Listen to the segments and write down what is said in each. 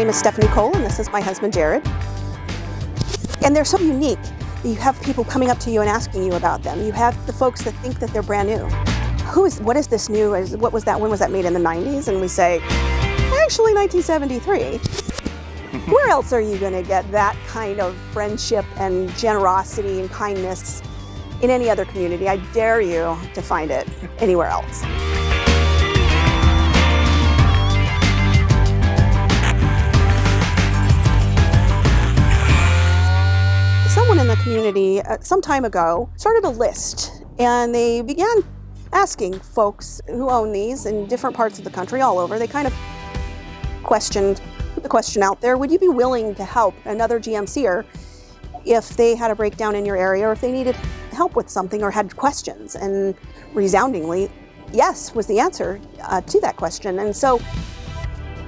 name is Stefanie Kohl, and this is my husband, Jared. And they're so unique. You have people coming up to you and asking you about them. You have the folks that think that they're brand new. What is this new? What was that? When was that made? In the 90s? And we say, actually 1973. Where else are you going to get that kind of friendship and generosity and kindness in any other community? I dare you to find it anywhere else. Someone in the community some time ago started a list, and they began asking folks who own these in different parts of the country, all over. They kind of put the question out there, would you be willing to help another GMC'er if they had a breakdown in your area, or if they needed help with something or had questions? And resoundingly, yes was the answer to that question. And so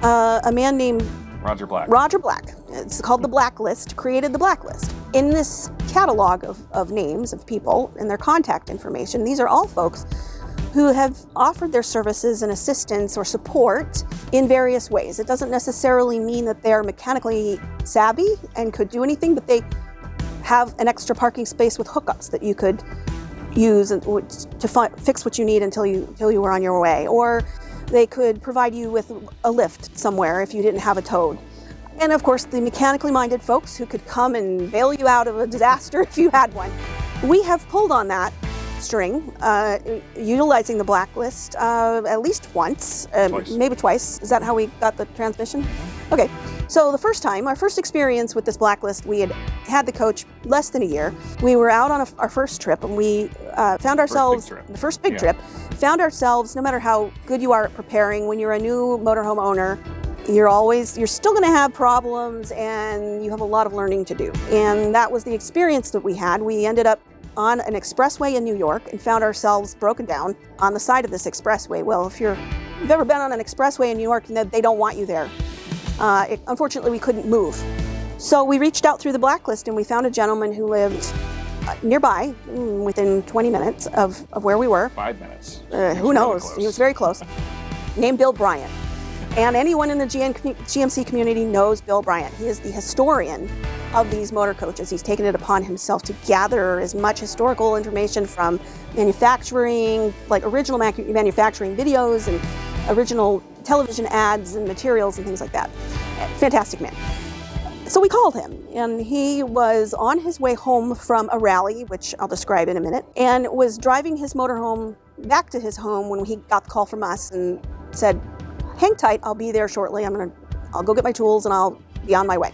a man named Roger Black, it's called the Blacklist, created the Blacklist. In this catalog of names of people and their contact information, these are all folks who have offered their services and assistance or support in various ways. It doesn't necessarily mean that they're mechanically savvy and could do anything, but they have an extra parking space with hookups that you could use to fix what you need until you were on your way. Or they could provide you with a lift somewhere if you didn't have a toad. And of course, the mechanically minded folks who could come and bail you out of a disaster if you had one. We have pulled on that string, utilizing the Blacklist at least once, maybe twice. Is that how we got the transmission? Okay, so the first time, our first experience with this Blacklist, we had the coach less than a year. We were out on our first trip, and we found ourselves, the first big trip, found ourselves, no matter how good you are at preparing, when you're a new motorhome owner, you're still going to have problems, and you have a lot of learning to do. And that was the experience that we had. We ended up on an expressway in New York and found ourselves broken down on the side of this expressway. Well, if you've ever been on an expressway in New York, they don't want you there. Unfortunately, we couldn't move. So we reached out through the Blacklist, and we found a gentleman who lived nearby, within 20 minutes of where we were. 5 minutes. Who knows? Really, he was very close. Named Bill Bryant. And anyone in the GMC community knows Bill Bryant. He is the historian of these motor coaches. He's taken it upon himself to gather as much historical information from manufacturing, like original manufacturing videos and original television ads and materials and things like that. Fantastic man. So we called him, and he was on his way home from a rally, which I'll describe in a minute, and was driving his motorhome back to his home when he got the call from us and said, hang tight, I'll be there shortly. I'll go get my tools and I'll be on my way.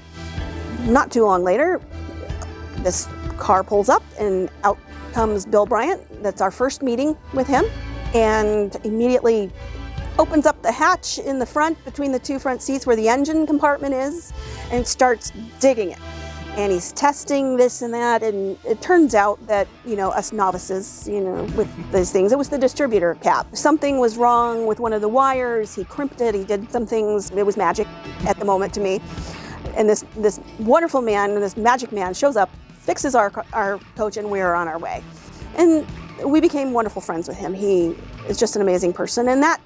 Not too long later, this car pulls up and out comes Bill Bryant. That's our first meeting with him, and immediately opens up the hatch in the front between the two front seats where the engine compartment is and starts digging it. And he's testing this and that, and it turns out that, us novices, with these things, it was the distributor cap. Something was wrong with one of the wires. He crimped it, he did some things. It was magic at the moment to me. And this wonderful man, this magic man, shows up, fixes our coach, and we are on our way. And we became wonderful friends with him. He is just an amazing person. And that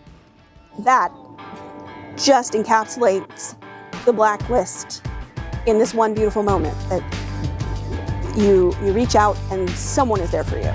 just encapsulates the Blacklist in this one beautiful moment, that you reach out and someone is there for you.